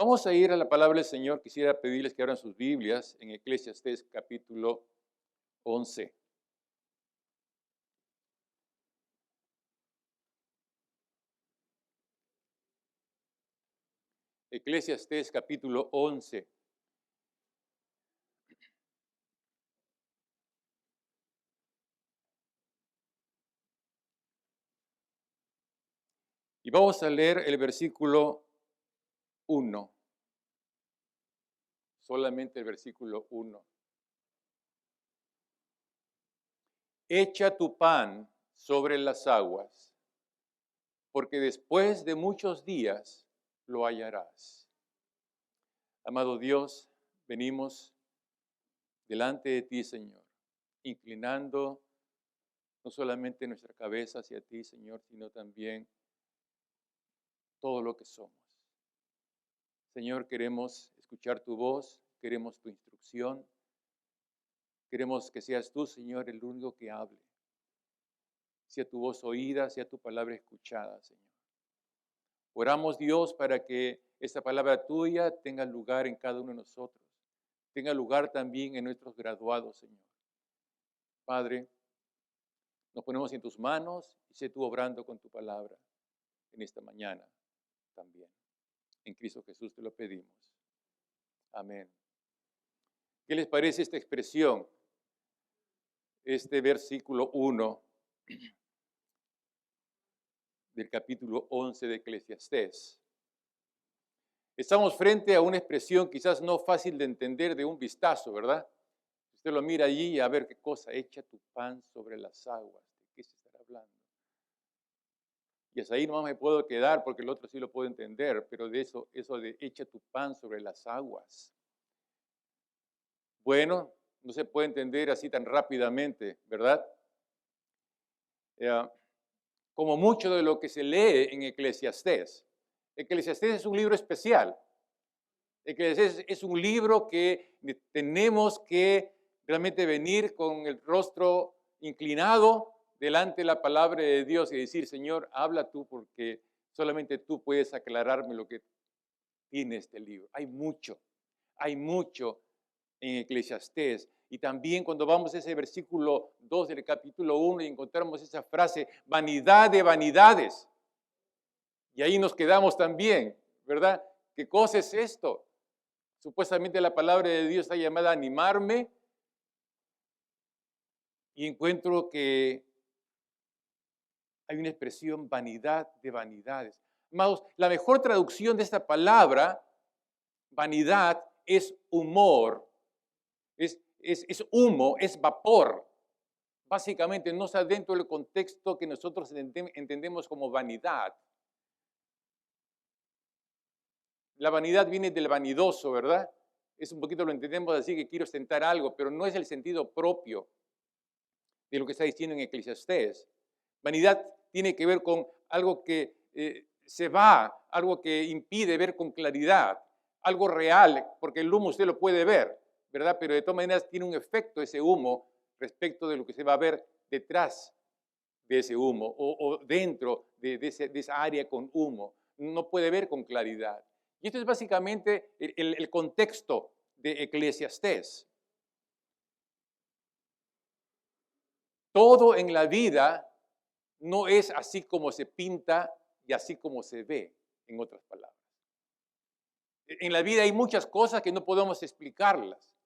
Vamos a ir a la palabra del Señor. Quisiera pedirles que abran sus Biblias en Eclesiastés capítulo 11. Eclesiastés capítulo 11. Y vamos a leer el versículo 1. Solamente el versículo 1. Echa tu pan sobre las aguas, porque después de muchos días lo hallarás. Amado Dios, venimos delante de ti, Señor, inclinando no solamente nuestra cabeza hacia ti, Señor, sino también todo lo que somos. Señor, queremos escuchar tu voz, queremos tu instrucción, queremos que seas tú, Señor, el único que hable. Sea tu voz oída, sea tu palabra escuchada, Señor. Oramos, Dios, para que esta palabra tuya tenga lugar en cada uno de nosotros, tenga lugar también en nuestros graduados, Señor. Padre, nos ponemos en tus manos y sé tú obrando con tu palabra en esta mañana también. En Cristo Jesús te lo pedimos. Amén. ¿Qué les parece esta expresión? Este versículo 1 del capítulo 11 de Eclesiastés. Estamos frente a una expresión quizás no fácil de entender de un vistazo, ¿verdad? Usted lo mira allí y a ver qué cosa, echa tu pan sobre las aguas. ¿De qué se estará hablando? Y hasta ahí nomás me puedo quedar porque el otro sí lo puedo entender, pero de eso de echa tu pan sobre las aguas. Bueno, no se puede entender así tan rápidamente, ¿verdad? Como mucho de lo que se lee en Eclesiastés. Eclesiastés es un libro especial. Eclesiastés es un libro que tenemos que realmente venir con el rostro inclinado delante de la palabra de Dios y decir, Señor, habla tú porque solamente tú puedes aclararme lo que tiene este libro. Hay mucho en Eclesiastés. Y también cuando vamos a ese versículo 2 del capítulo 1 y encontramos esa frase, vanidad de vanidades. Y ahí nos quedamos también, ¿verdad? ¿Qué cosa es esto? Supuestamente la palabra de Dios está llamada a animarme y encuentro que hay una expresión vanidad de vanidades. Amados, la mejor traducción de esta palabra, vanidad, es humor. Es humo, es vapor. Básicamente no está dentro del contexto que nosotros entendemos como vanidad. La vanidad viene del vanidoso, ¿verdad? Es un poquito lo entendemos así, que quiero ostentar algo, pero no es el sentido propio de lo que está diciendo en Eclesiastés. Vanidad tiene que ver con algo que se va, algo que impide ver con claridad, algo real, porque el humo usted lo puede ver, ¿verdad? Pero de todas maneras tiene un efecto ese humo respecto de lo que se va a ver detrás de ese humo o dentro de esa área con humo. No puede ver con claridad. Y esto es básicamente el contexto de Eclesiastés. Todo en la vida no es así como se pinta y así como se ve, en otras palabras. En la vida hay muchas cosas que no podemos explicarlas,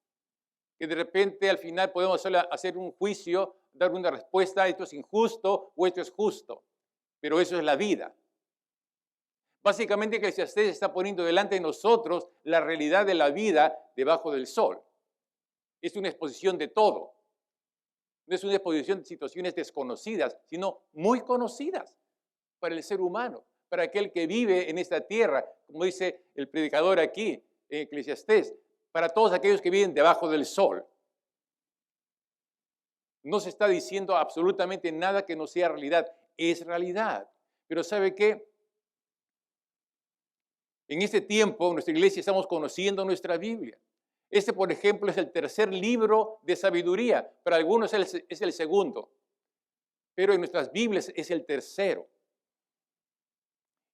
que de repente al final podemos solo hacer un juicio, dar una respuesta, esto es injusto o esto es justo, pero eso es la vida. Básicamente Eclesiastés está poniendo delante de nosotros la realidad de la vida debajo del sol. Es una exposición de todo. No es una exposición de situaciones desconocidas, sino muy conocidas para el ser humano, para aquel que vive en esta tierra, como dice el predicador aquí en Eclesiastés, para todos aquellos que viven debajo del sol. No se está diciendo absolutamente nada que no sea realidad, es realidad. Pero ¿sabe qué? En este tiempo, en nuestra iglesia estamos conociendo nuestra Biblia. Este, por ejemplo, es el tercer libro de sabiduría. Para algunos es el segundo, pero en nuestras Biblias es el tercero.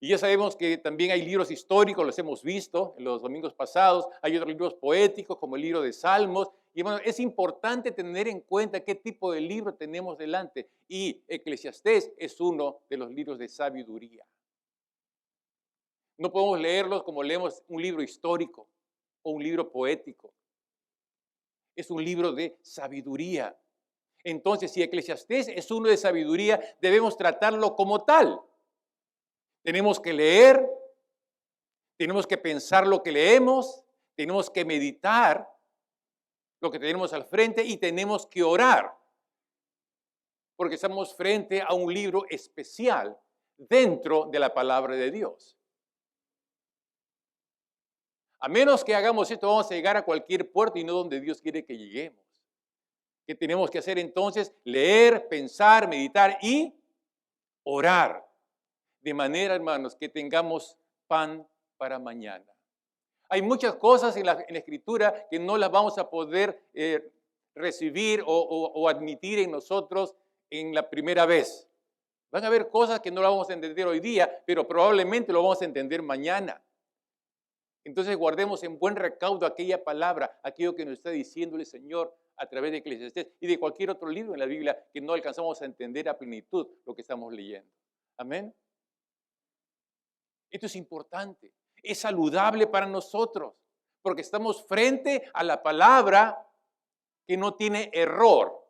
Y ya sabemos que también hay libros históricos, los hemos visto en los domingos pasados, hay otros libros poéticos como el libro de Salmos. Y bueno, es importante tener en cuenta qué tipo de libro tenemos delante. Y Eclesiastés es uno de los libros de sabiduría. No podemos leerlos como leemos un libro histórico o un libro poético. Es un libro de sabiduría. Entonces, si Eclesiastés es uno de sabiduría, debemos tratarlo como tal. Tenemos que leer, tenemos que pensar lo que leemos, tenemos que meditar lo que tenemos al frente y tenemos que orar, porque estamos frente a un libro especial dentro de la palabra de Dios. A menos que hagamos esto, vamos a llegar a cualquier puerto y no donde Dios quiere que lleguemos. ¿Qué tenemos que hacer entonces? Leer, pensar, meditar y orar. De manera, hermanos, que tengamos pan para mañana. Hay muchas cosas en la Escritura que no las vamos a poder recibir o admitir en nosotros en la primera vez. Van a haber cosas que no las vamos a entender hoy día, pero probablemente lo vamos a entender mañana. Entonces guardemos en buen recaudo aquella palabra, aquello que nos está diciendo el Señor a través de Eclesiastés y de cualquier otro libro en la Biblia que no alcanzamos a entender a plenitud lo que estamos leyendo. Amén. Esto es importante, es saludable para nosotros, porque estamos frente a la palabra que no tiene error.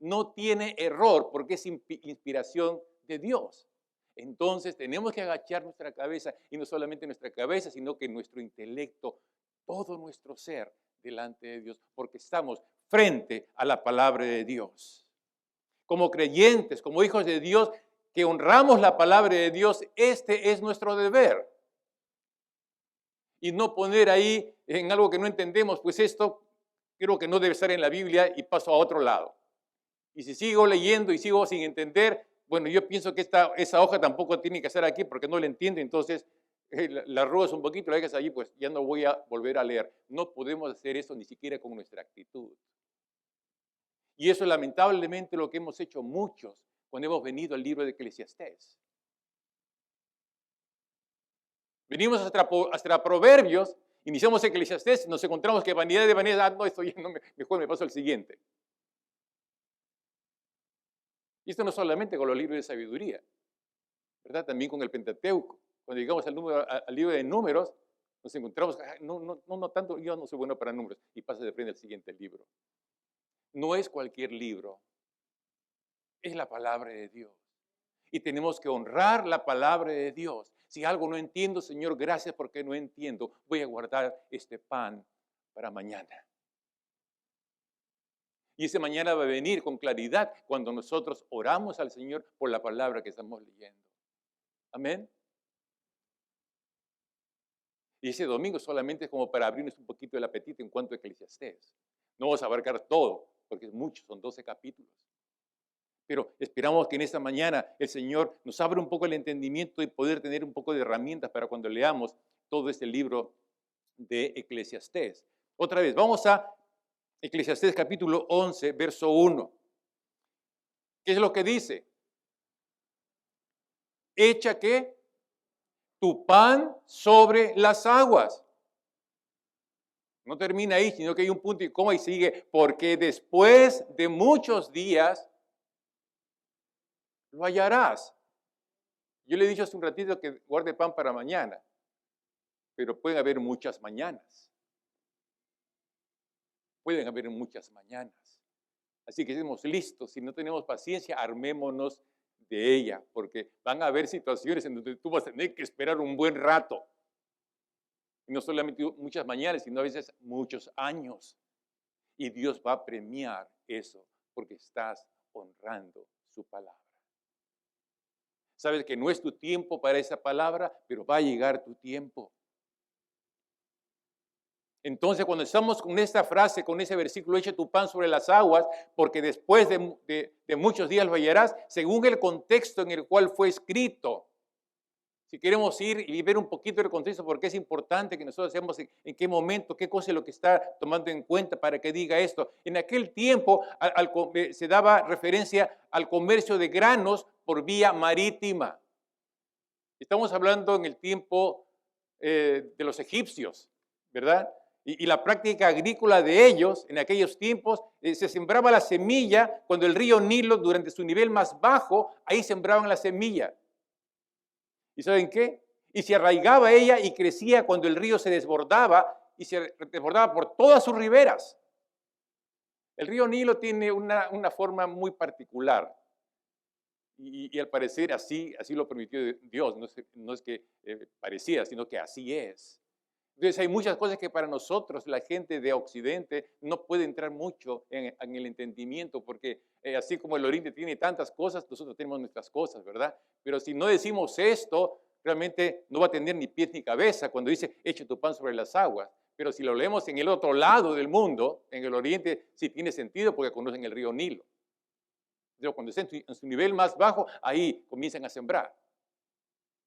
No tiene error porque es inspiración de Dios. Entonces tenemos que agachar nuestra cabeza, y no solamente nuestra cabeza, sino que nuestro intelecto, todo nuestro ser delante de Dios, porque estamos frente a la palabra de Dios. Como creyentes, como hijos de Dios, que honramos la palabra de Dios, este es nuestro deber. Y no poner ahí en algo que no entendemos, pues esto creo que no debe estar en la Biblia y paso a otro lado. Y si sigo leyendo y sigo sin entender, bueno, yo pienso que esa hoja tampoco tiene que estar aquí porque no la entiendo, entonces la robas un poquito, la dejas allí, pues ya no voy a volver a leer. No podemos hacer eso ni siquiera con nuestra actitud. Y eso es lamentablemente lo que hemos hecho muchos cuando hemos venido al libro de Eclesiastés. Venimos hasta Proverbios, iniciamos Eclesiastés, nos encontramos que vanidad de vanidad, no, esto ya no, mejor me paso al siguiente. Y esto no solamente con los libros de sabiduría, ¿verdad? También con el Pentateuco. Cuando llegamos al libro de Números, nos encontramos, no tanto, yo no soy bueno para números, y pasa de frente al siguiente libro. No es cualquier libro, es la palabra de Dios. Y tenemos que honrar la palabra de Dios. Si algo no entiendo, Señor, gracias porque no entiendo. Voy a guardar este pan para mañana. Y ese mañana va a venir con claridad cuando nosotros oramos al Señor por la palabra que estamos leyendo. Amén. Y ese domingo solamente es como para abrirnos un poquito el apetito en cuanto a Eclesiastés. No vamos a abarcar todo, porque es mucho, son 12 capítulos. Pero esperamos que en esta mañana el Señor nos abra un poco el entendimiento y poder tener un poco de herramientas para cuando leamos todo este libro de Eclesiastés. Otra vez, vamos a Eclesiastés capítulo 11, verso 1. ¿Qué es lo que dice? Echa ¿qué? Tu pan sobre las aguas. No termina ahí, sino que hay un punto y coma y sigue. Porque después de muchos días lo hallarás. Yo le he dicho hace un ratito que guarde pan para mañana, pero pueden haber muchas mañanas. Pueden haber muchas mañanas. Así que estemos listos. Si no tenemos paciencia, armémonos de ella, porque van a haber situaciones en donde tú vas a tener que esperar un buen rato. Y no solamente muchas mañanas, sino a veces muchos años. Y Dios va a premiar eso, porque estás honrando su palabra. Sabes que no es tu tiempo para esa palabra, pero va a llegar tu tiempo. Entonces, cuando estamos con esta frase, con ese versículo, echa tu pan sobre las aguas, porque después de muchos días lo hallarás, según el contexto en el cual fue escrito. Si queremos ir y ver un poquito el contexto, porque es importante que nosotros seamos en qué momento, qué cosa es lo que está tomando en cuenta para que diga esto. En aquel tiempo se daba referencia al comercio de granos por vía marítima. Estamos hablando en el tiempo de los egipcios, ¿verdad? Y la práctica agrícola de ellos en aquellos tiempos, se sembraba la semilla cuando el río Nilo, durante su nivel más bajo, ahí sembraban la semilla. ¿Y saben qué? Y se arraigaba ella y crecía cuando el río se desbordaba y se desbordaba por todas sus riberas. El río Nilo tiene una forma muy particular y al parecer así lo permitió Dios, no es que parecía, sino que así es. Entonces hay muchas cosas que para nosotros, la gente de Occidente, no puede entrar mucho en el entendimiento, porque así como el Oriente tiene tantas cosas, nosotros tenemos nuestras cosas, ¿verdad? Pero si no decimos esto, realmente no va a tener ni pies ni cabeza cuando dice, echa tu pan sobre las aguas. Pero si lo leemos en el otro lado del mundo, en el Oriente, sí tiene sentido porque conocen el río Nilo. Pero cuando está en su nivel más bajo, ahí comienzan a sembrar.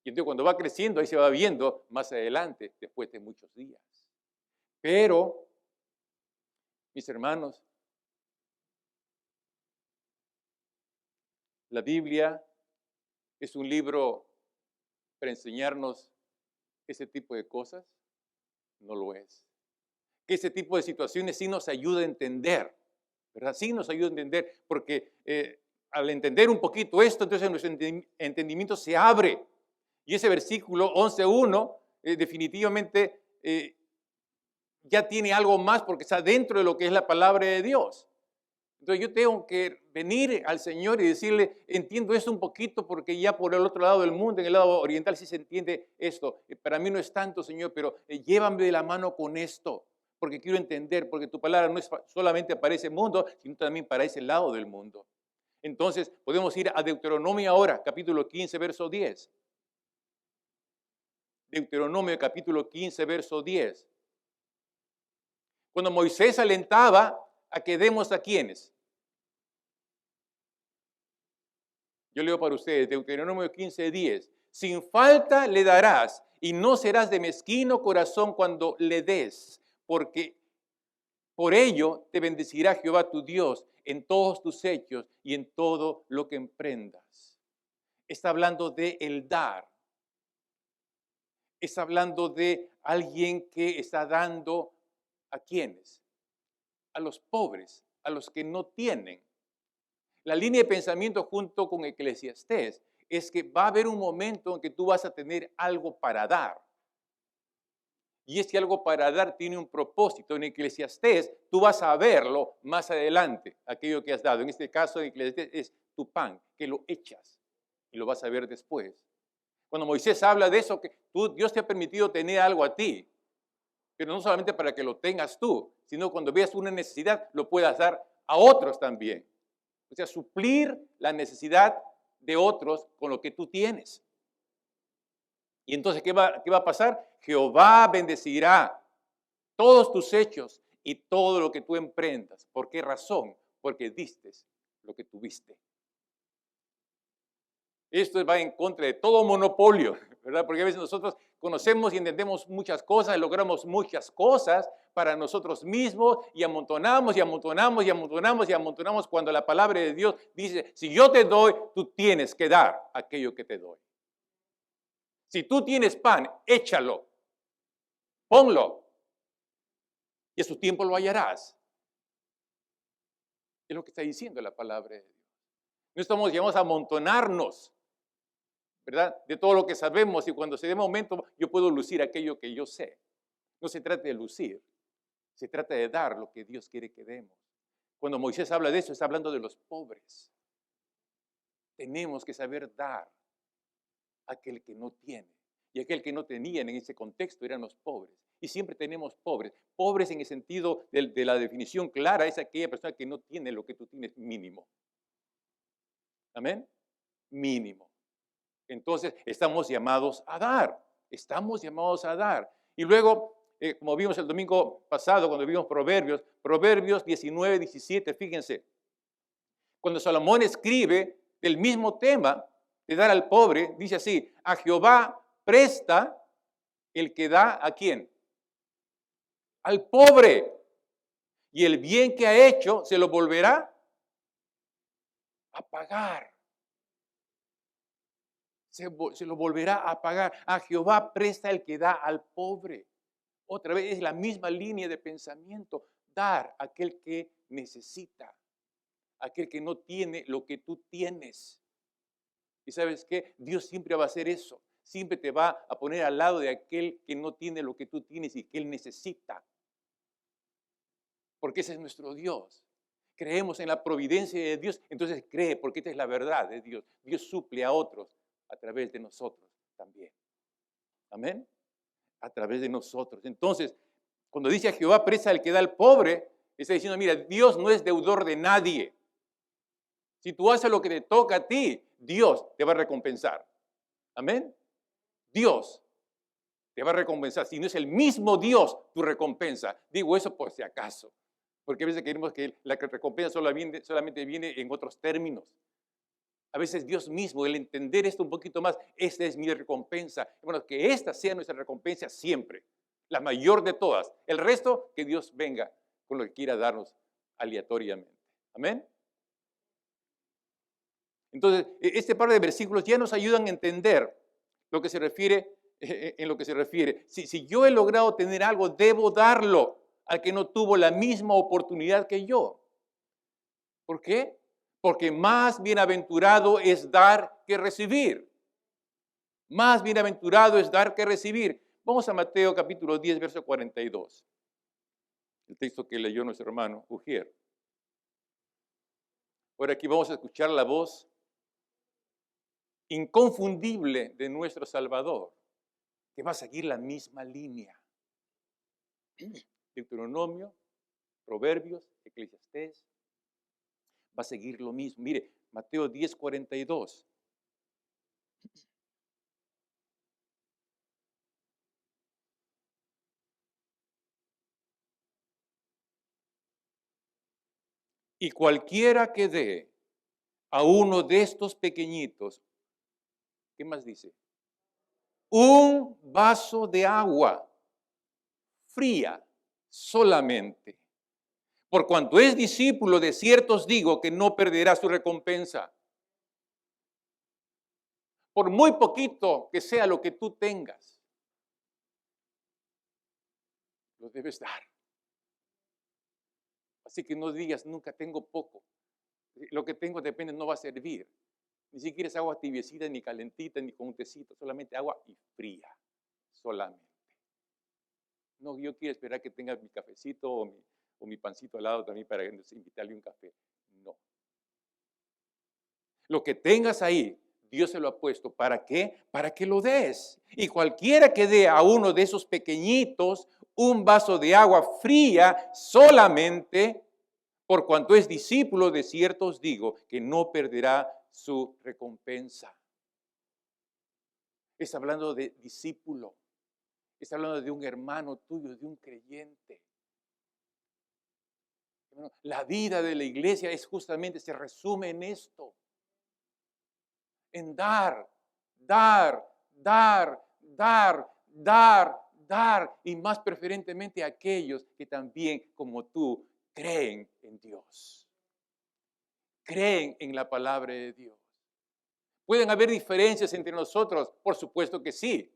Y entonces cuando va creciendo, ahí se va viendo más adelante, después de muchos días. Pero, mis hermanos, la Biblia es un libro para enseñarnos ese tipo de cosas. No lo es. Que ese tipo de situaciones sí nos ayuda a entender, ¿verdad? Sí nos ayuda a entender, porque al entender un poquito esto, entonces nuestro entendimiento se abre. Y ese versículo 11.1 definitivamente ya tiene algo más porque está dentro de lo que es la palabra de Dios. Entonces yo tengo que venir al Señor y decirle, entiendo esto un poquito porque ya por el otro lado del mundo, en el lado oriental sí se entiende esto. Para mí no es tanto, Señor, pero llévame de la mano con esto, porque quiero entender, porque tu palabra no es solamente para ese mundo, sino también para ese lado del mundo. Entonces podemos ir a Deuteronomio ahora, capítulo 15, verso 10. Deuteronomio capítulo 15, verso 10. Cuando Moisés alentaba a que demos a quienes. Yo leo para ustedes, Deuteronomio 15, 10. Sin falta le darás y no serás de mezquino corazón cuando le des, porque por ello te bendecirá Jehová tu Dios en todos tus hechos y en todo lo que emprendas. Está hablando de el dar. Está hablando de alguien que está dando a quienes, a los pobres, a los que no tienen. La línea de pensamiento junto con Eclesiastés es que va a haber un momento en que tú vas a tener algo para dar. Y ese algo para dar tiene un propósito. En Eclesiastés tú vas a verlo más adelante, aquello que has dado. En este caso, en Eclesiastés es tu pan, que lo echas y lo vas a ver después. Cuando Moisés habla de eso, que Dios te ha permitido tener algo a ti, pero no solamente para que lo tengas tú, sino cuando veas una necesidad, lo puedas dar a otros también. O sea, suplir la necesidad de otros con lo que tú tienes. Y entonces, ¿qué va a pasar? Jehová bendecirá todos tus hechos y todo lo que tú emprendas. ¿Por qué razón? Porque diste lo que tuviste. Esto va en contra de todo monopolio, ¿verdad? Porque a veces nosotros conocemos y entendemos muchas cosas, logramos muchas cosas para nosotros mismos y amontonamos y amontonamos y amontonamos y amontonamos cuando la palabra de Dios dice, si yo te doy, tú tienes que dar aquello que te doy. Si tú tienes pan, échalo, ponlo y a su tiempo lo hallarás. Es lo que está diciendo la palabra de Dios. No estamos llamados a amontonarnos, ¿verdad? De todo lo que sabemos y cuando se dé momento yo puedo lucir aquello que yo sé. No se trata de lucir, se trata de dar lo que Dios quiere que demos. Cuando Moisés habla de eso, está hablando de los pobres. Tenemos que saber dar a aquel que no tiene. Y aquel que no tenía en ese contexto eran los pobres. Y siempre tenemos pobres. Pobres en el sentido de la definición clara es aquella persona que no tiene lo que tú tienes mínimo. Amén. Mínimo. Entonces, estamos llamados a dar. Estamos llamados a dar. Y luego, como vimos el domingo pasado, cuando vimos Proverbios 19, 17, fíjense. Cuando Salomón escribe del mismo tema de dar al pobre, dice así, a Jehová presta el que da ¿a quién? Al pobre. Y el bien que ha hecho se lo volverá a pagar. se lo volverá a pagar. A Jehová presta el que da al pobre. Otra vez es la misma línea de pensamiento. Dar a aquel que necesita, aquel que no tiene lo que tú tienes. ¿Y sabes qué? Dios siempre va a hacer eso. Siempre te va a poner al lado de aquel que no tiene lo que tú tienes y que él necesita. Porque ese es nuestro Dios. Creemos en la providencia de Dios, entonces cree, porque esta es la verdad de Dios. Dios suple a otros a través de nosotros también. Amén. A través de nosotros. Entonces, cuando dice a Jehová presta el que da al pobre, está diciendo, mira, Dios no es deudor de nadie. Si tú haces lo que te toca a ti, Dios te va a recompensar. Amén. Dios te va a recompensar. Si no es el mismo Dios tu recompensa. Digo eso por si acaso. Porque a veces queremos que la recompensa solamente viene en otros términos. A veces Dios mismo, el entender esto un poquito más, esta es mi recompensa. Bueno, que esta sea nuestra recompensa siempre. La mayor de todas. El resto, que Dios venga con lo que quiera darnos aleatoriamente. Amén. Entonces, este par de versículos ya nos ayudan a entender lo que se refiere, en lo que se refiere. Si yo he logrado tener algo, debo darlo al que no tuvo la misma oportunidad que yo. ¿Por qué? Porque más bienaventurado es dar que recibir. Más bienaventurado es dar que recibir. Vamos a Mateo capítulo 10, verso 42. El texto que leyó nuestro hermano Ujier. Ahora aquí vamos a escuchar la voz inconfundible de nuestro Salvador, que va a seguir la misma línea. Deuteronomio, Proverbios, Eclesiastés, va a seguir lo mismo. Mire, Mateo 10, 42. Y cualquiera que dé a uno de estos pequeñitos, ¿qué más dice? Un vaso de agua fría solamente. Por cuanto es discípulo, de cierto os digo que no perderá su recompensa. Por muy poquito que sea lo que tú tengas, lo debes dar. Así que no digas, nunca tengo poco. Lo que tengo depende, no va a servir. Ni siquiera es agua tibiecita, ni calentita, ni con un tecito. Solamente agua y fría. Solamente. No, yo quiero esperar que tenga mi cafecito o mi pancito al lado también para invitarle un café. No. Lo que tengas ahí, Dios se lo ha puesto. ¿Para qué? Para que lo des. Y cualquiera que dé a uno de esos pequeñitos un vaso de agua fría solamente, por cuanto es discípulo, de cierto os digo que no perderá su recompensa. Está hablando de discípulo. Está hablando de un hermano tuyo, de un creyente. La vida de la iglesia es justamente, se resume en esto. En dar, dar, dar, dar, dar, dar. Y más preferentemente a aquellos que también, como tú, creen en Dios. Creen en la palabra de Dios. ¿Pueden haber diferencias entre nosotros? Por supuesto que sí.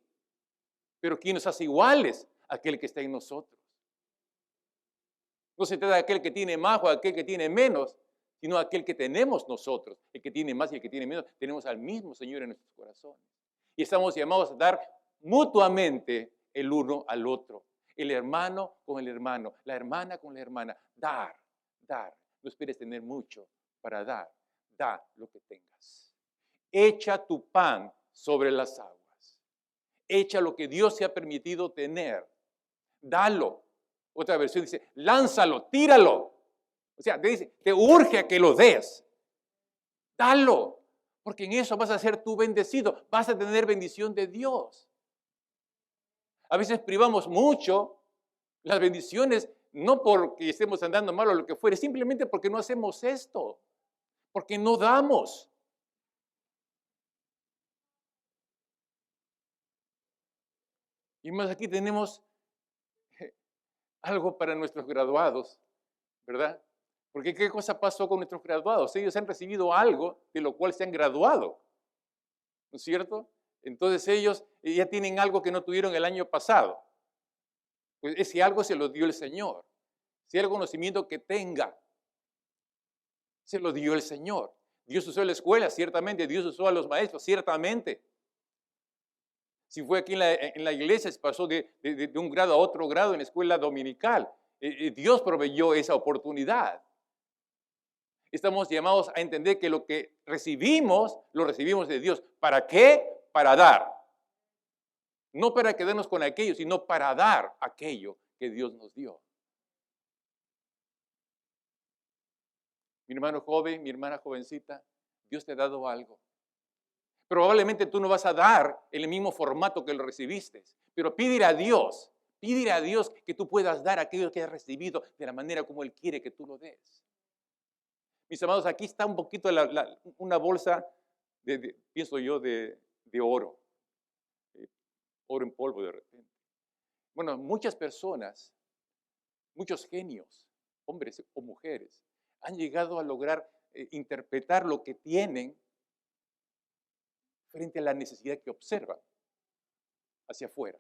Pero ¿quién nos hace iguales? Aquel que está en nosotros. No se trata de aquel que tiene más o aquel que tiene menos, sino aquel que tenemos nosotros. El que tiene más y el que tiene menos, tenemos al mismo Señor en nuestros corazones. Y estamos llamados a dar mutuamente el uno al otro. El hermano con el hermano, la hermana con la hermana. Dar, dar. No esperes tener mucho para dar. Da lo que tengas. Echa tu pan sobre las aguas. Echa lo que Dios te ha permitido tener. Dalo. Otra versión dice, lánzalo, tíralo. O sea, te urge a que lo des. Dalo. Porque en eso vas a ser tú bendecido. Vas a tener bendición de Dios. A veces privamos mucho las bendiciones, no porque estemos andando mal o lo que fuere, simplemente porque no hacemos esto. Porque no damos. Y más aquí tenemos algo para nuestros graduados, ¿verdad? Porque ¿qué cosa pasó con nuestros graduados? Ellos han recibido algo de lo cual se han graduado. ¿no es cierto? Entonces ellos ya tienen algo que no tuvieron el año pasado. Pues ese algo se lo dio el Señor. Si el conocimiento que tenga, se lo dio el Señor. Dios usó la escuela, ciertamente. Dios usó a los maestros, ciertamente. Si fue aquí en la iglesia, se pasó de un grado a otro grado en la escuela dominical. Dios proveyó esa oportunidad. Estamos llamados a entender que lo que recibimos, lo recibimos de Dios. ¿Para qué? Para dar. No para quedarnos con aquello, sino para dar aquello que Dios nos dio. Mi hermano joven, mi hermana jovencita, Dios te ha dado algo. Probablemente tú no vas a dar en el mismo formato que lo recibiste, pero pídele a Dios que tú puedas dar aquello que has recibido de la manera como Él quiere que tú lo des. Mis amados, aquí está un poquito una bolsa, pienso yo, de oro, oro en polvo de repente. Bueno, muchas personas, muchos genios, hombres o mujeres, han llegado a lograr interpretar lo que tienen frente a la necesidad que observan hacia afuera.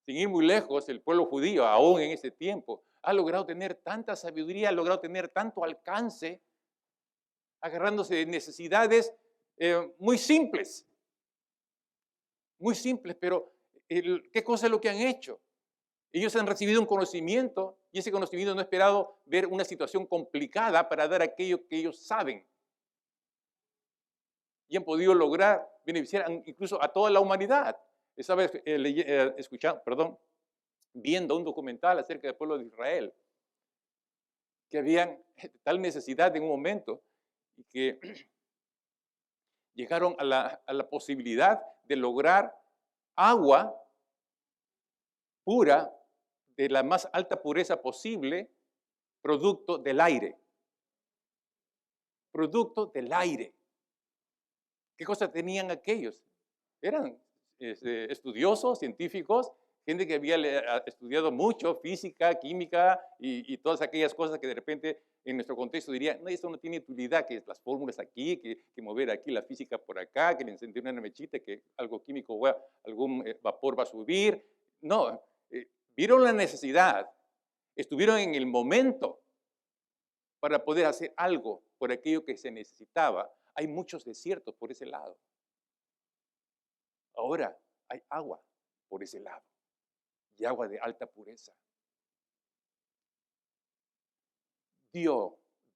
Sin ir muy lejos, el pueblo judío, aún en ese tiempo, ha logrado tener tanta sabiduría, ha logrado tener tanto alcance, agarrándose de necesidades muy simples, pero ¿qué cosa es lo que han hecho? Ellos han recibido un conocimiento y ese conocimiento no ha esperado ver una situación complicada para dar aquello que ellos saben. Y han podido lograr beneficiar incluso a toda la humanidad. Estaba viendo un documental acerca del pueblo de Israel, que habían tal necesidad en un momento y que llegaron a la posibilidad de lograr agua pura, de la más alta pureza posible, producto del aire. Producto del aire. ¿Qué cosas tenían aquellos? Eran estudiosos, científicos, gente que había estudiado mucho, física, química y todas aquellas cosas que de repente en nuestro contexto diría, no, esto no tiene utilidad, que las fórmulas aquí, que mover aquí la física por acá, que le encender una mechita, que algo químico, algún vapor va a subir. No, vieron la necesidad, estuvieron en el momento para poder hacer algo por aquello que se necesitaba. Hay muchos desiertos por ese lado. Ahora hay agua por ese lado y agua de alta pureza.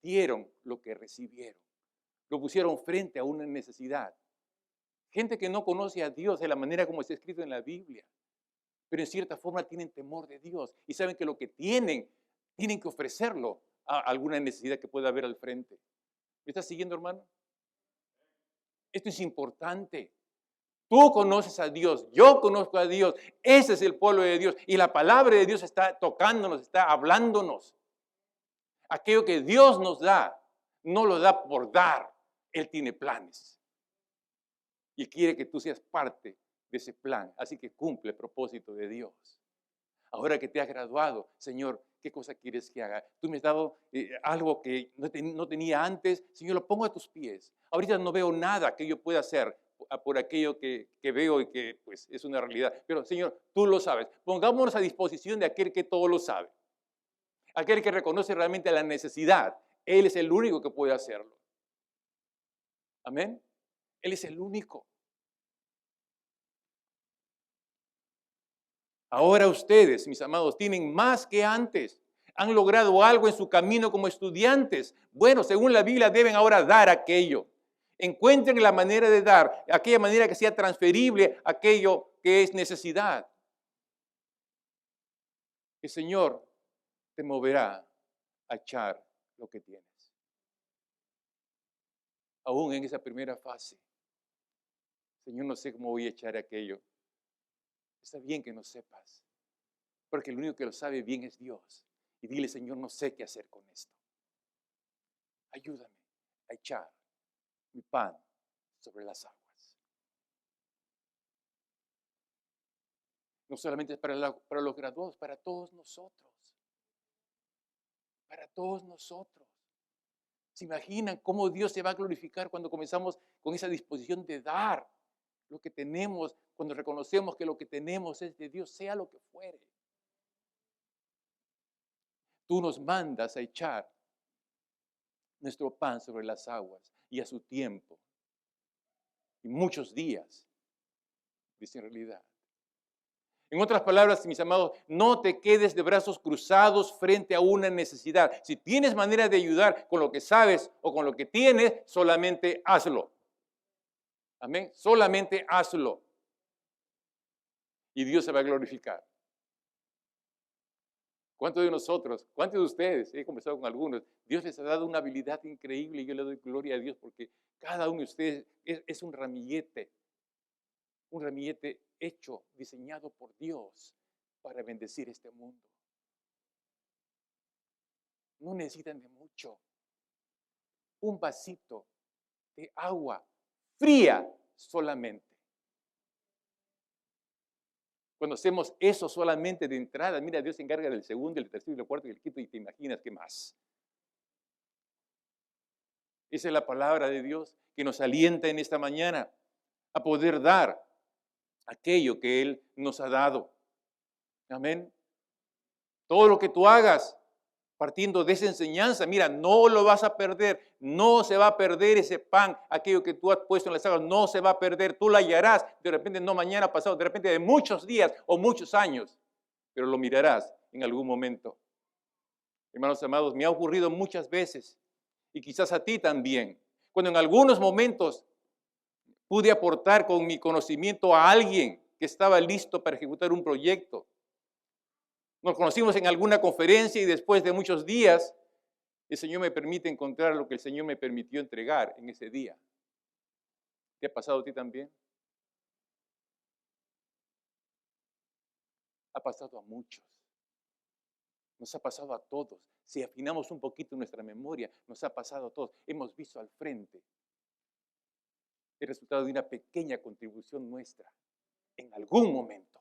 Dieron lo que recibieron. Lo pusieron frente a una necesidad. Gente que no conoce a Dios de la manera como está escrito en la Biblia, pero en cierta forma tienen temor de Dios y saben que lo que tienen que ofrecerlo a alguna necesidad que pueda haber al frente. ¿Me estás siguiendo, hermano? Esto es importante. Tú conoces a Dios, yo conozco a Dios, ese es el pueblo de Dios y la palabra de Dios está tocándonos, está hablándonos. Aquello que Dios nos da, no lo da por dar, Él tiene planes y quiere que tú seas parte de ese plan, así que cumple el propósito de Dios. Ahora que te has graduado, Señor, ¿qué cosa quieres que haga? Tú me has dado algo que no tenía antes, Señor, lo pongo a tus pies. Ahorita no veo nada que yo pueda hacer por aquello que veo y que pues es una realidad. Pero Señor, tú lo sabes. Pongámonos a disposición de aquel que todo lo sabe. Aquel que reconoce realmente la necesidad. Él es el único que puede hacerlo. Amén. Él es el único. Ahora ustedes, mis amados, tienen más que antes. Han logrado algo en su camino como estudiantes. Bueno, según la Biblia, deben ahora dar aquello. Encuentren la manera de dar, aquella manera que sea transferible, aquello que es necesidad. El Señor te moverá a echar lo que tienes. Aún en esa primera fase. Señor, no sé cómo voy a echar aquello. Está bien que no sepas, porque el único que lo sabe bien es Dios. Y dile, Señor, no sé qué hacer con esto. Ayúdame a echar mi pan sobre las aguas. No solamente para los graduados, para todos nosotros. Para todos nosotros. ¿Se imaginan cómo Dios se va a glorificar cuando comenzamos con esa disposición de dar lo que tenemos, cuando reconocemos que lo que tenemos es de Dios, sea lo que fuere? Tú nos mandas a echar nuestro pan sobre las aguas y a su tiempo. Y muchos días, dice en realidad. En otras palabras, mis amados, no te quedes de brazos cruzados frente a una necesidad. Si tienes manera de ayudar con lo que sabes o con lo que tienes, solamente hazlo. Amén. Solamente hazlo. Y Dios se va a glorificar. ¿Cuántos de nosotros, cuántos de ustedes, he conversado con algunos, Dios les ha dado una habilidad increíble y yo le doy gloria a Dios porque cada uno de ustedes es un ramillete hecho, diseñado por Dios para bendecir este mundo. No necesitan de mucho. Un vasito de agua fría solamente. Cuando hacemos eso solamente de entrada, mira, Dios se encarga del segundo, el tercero, el cuarto y el quinto y te imaginas qué más. Esa es la palabra de Dios que nos alienta en esta mañana a poder dar aquello que Él nos ha dado. Amén. Todo lo que tú hagas partiendo de esa enseñanza, mira, no lo vas a perder, no se va a perder ese pan, aquello que tú has puesto en las aguas, no se va a perder, tú lo hallarás, de repente no mañana pasado, de repente de muchos días o muchos años, pero lo mirarás en algún momento. Hermanos amados, me ha ocurrido muchas veces y quizás a ti también, cuando en algunos momentos pude aportar con mi conocimiento a alguien que estaba listo para ejecutar un proyecto. Nos conocimos en alguna conferencia y después de muchos días, el Señor me permite encontrar lo que el Señor me permitió entregar en ese día. ¿Te ha pasado a ti también? Ha pasado a muchos. Nos ha pasado a todos. Si afinamos un poquito nuestra memoria, nos ha pasado a todos. Hemos visto al frente el resultado de una pequeña contribución nuestra en algún momento.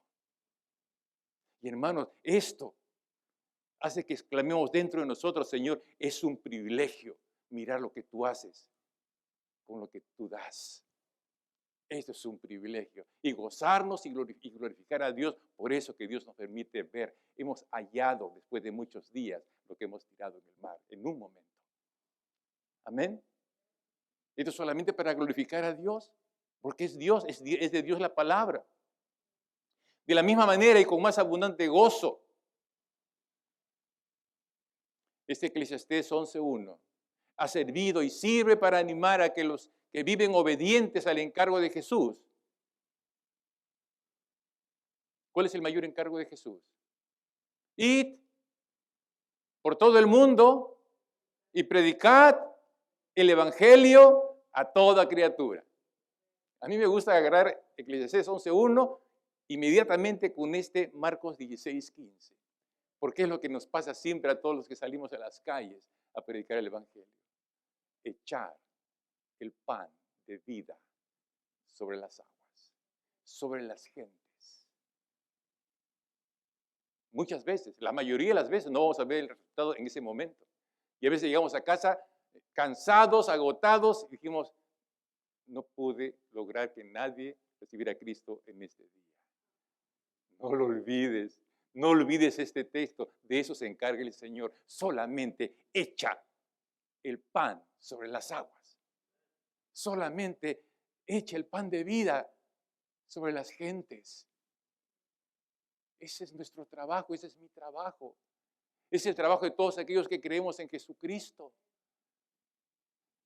Y hermanos, esto hace que exclamemos dentro de nosotros, Señor, es un privilegio mirar lo que tú haces con lo que tú das. Esto es un privilegio. Y gozarnos y glorificar a Dios por eso que Dios nos permite ver. Hemos hallado después de muchos días lo que hemos tirado en el mar, en un momento. Amén. Esto es solamente para glorificar a Dios, porque es Dios, es de Dios la palabra. De la misma manera y con más abundante gozo, este Eclesiastés 11:1 ha servido y sirve para animar a que los que viven obedientes al encargo de Jesús. ¿Cuál es el mayor encargo de Jesús? Id por todo el mundo y predicad el evangelio a toda criatura. A mí me gusta agarrar Eclesiastés 11:1 inmediatamente con este Marcos 16:15, porque es lo que nos pasa siempre a todos los que salimos a las calles a predicar el evangelio. Echar el pan de vida sobre las aguas, sobre las gentes. Muchas veces, la mayoría de las veces no vamos a ver el resultado en ese momento. Y a veces llegamos a casa cansados, agotados y dijimos, no pude lograr que nadie recibiera a Cristo en este día. No lo olvides, no olvides este texto, de eso se encarga el Señor. Solamente echa el pan sobre las aguas. Solamente echa el pan de vida sobre las gentes. Ese es nuestro trabajo, ese es mi trabajo. Es el trabajo de todos aquellos que creemos en Jesucristo.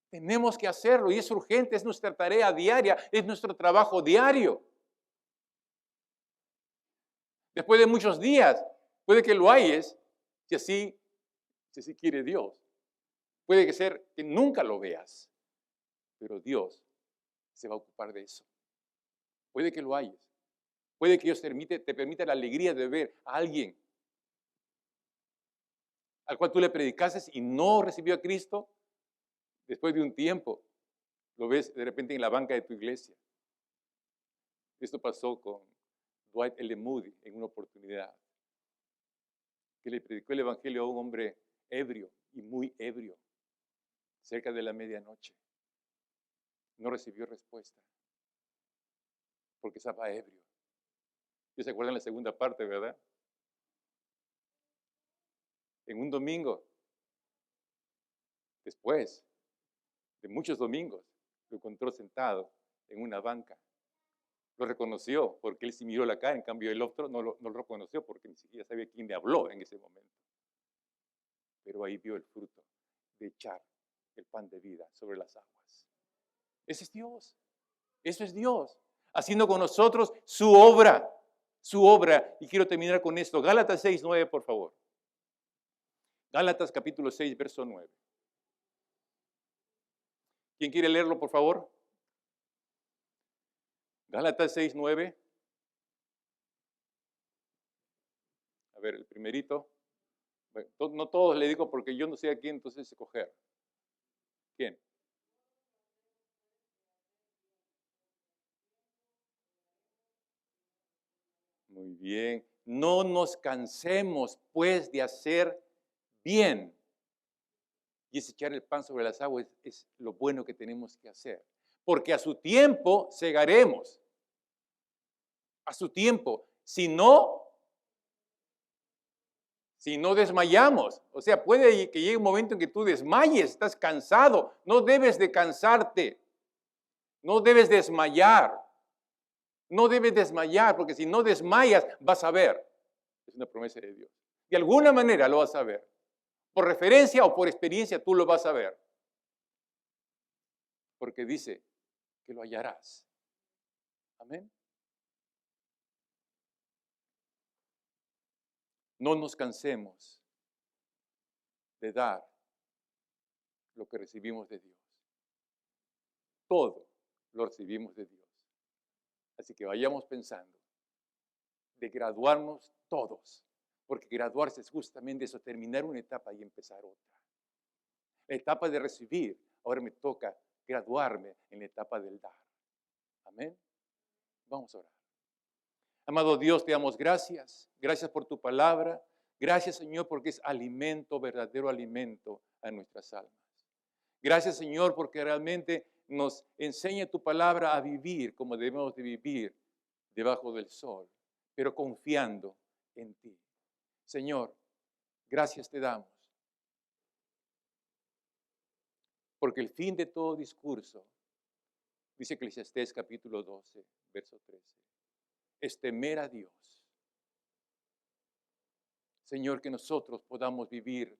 Tenemos que hacerlo y es urgente, es nuestra tarea diaria, es nuestro trabajo diario. Después de muchos días, puede que lo hayes, si así quiere Dios. Puede ser que nunca lo veas, pero Dios se va a ocupar de eso. Puede que lo hayas. Puede que Dios te permita la alegría de ver a alguien al cual tú le predicases y no recibió a Cristo. Después de un tiempo, lo ves de repente en la banca de tu iglesia. Esto pasó con Dwight L. Moody en una oportunidad, que le predicó el evangelio a un hombre ebrio y muy ebrio. cerca de la medianoche. No recibió respuesta porque estaba ebrio. ¿Ya se acuerdan la segunda parte, verdad? En un domingo, después de muchos domingos, lo encontró sentado en una banca. Lo reconoció porque él sí miró la cara, en cambio el otro no lo reconoció porque ni siquiera sabía quién le habló en ese momento. Pero ahí vio el fruto de echar el pan de vida sobre las aguas. Ese es Dios. Eso es Dios, haciendo con nosotros su obra. Su obra. Y quiero terminar con esto. Gálatas 6:9, por favor. Gálatas capítulo 6, verso 9. ¿Quién quiere leerlo, por favor? Gálatas 6:9. A ver, el primerito. Bueno, no todos le digo porque yo no sé a quién entonces escoger. ¿Quién? Muy bien. No nos cansemos, pues, de hacer bien. Y es echar el pan sobre las aguas, es lo bueno que tenemos que hacer. Porque a su tiempo segaremos. A su tiempo. Si no desmayamos. O sea, puede que llegue un momento en que tú desmayes, estás cansado. No debes de cansarte. No debes desmayar. No debes desmayar, porque si no desmayas, vas a ver. Es una promesa de Dios. De alguna manera lo vas a ver. Por referencia o por experiencia, tú lo vas a ver. Porque dice que lo hallarás. Amén. No nos cansemos de dar lo que recibimos de Dios. Todo lo recibimos de Dios. Así que vayamos pensando de graduarnos todos, porque graduarse es justamente eso, terminar una etapa y empezar otra. La etapa de recibir, ahora me toca graduarme en la etapa del dar. Amén. Vamos a orar. Amado Dios, te damos gracias. Gracias por tu palabra. Gracias, Señor, porque es alimento, verdadero alimento a nuestras almas. Gracias, Señor, porque realmente nos enseña tu palabra a vivir como debemos de vivir debajo del sol, pero confiando en ti. Señor, gracias te damos, porque el fin de todo discurso, dice Eclesiastés capítulo 12, verso 13, es temer a Dios. Señor, que nosotros podamos vivir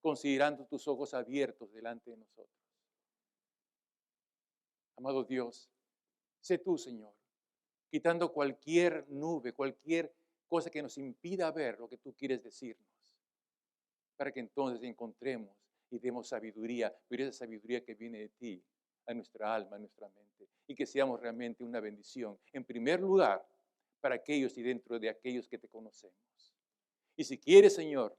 considerando tus ojos abiertos delante de nosotros. Amado Dios, sé tú, Señor, quitando cualquier nube, cualquier cosa que nos impida ver lo que tú quieres decirnos, para que entonces encontremos y demos sabiduría, pero esa sabiduría que viene de ti, a nuestra alma, a nuestra mente, y que seamos realmente una bendición, en primer lugar, para aquellos y dentro de aquellos que te conocemos. Y si quieres, Señor,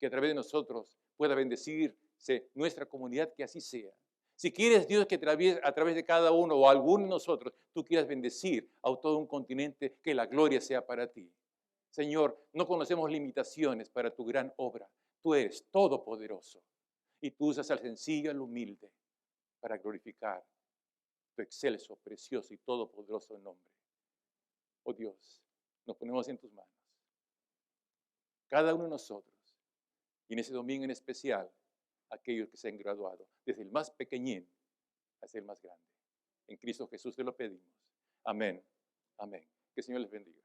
que a través de nosotros pueda bendecirse nuestra comunidad, que así sea. Si quieres, Dios, que a través de cada uno o alguno de nosotros, tú quieras bendecir a todo un continente, que la gloria sea para ti. Señor, no conocemos limitaciones para tu gran obra. Tú eres todopoderoso y tú usas al sencillo y al humilde para glorificar tu excelso, precioso y todopoderoso nombre. Oh Dios, nos ponemos en tus manos. Cada uno de nosotros, y en ese domingo en especial, aquellos que se han graduado, desde el más pequeñín hasta el más grande. En Cristo Jesús te lo pedimos. Amén. Amén. Que el Señor les bendiga.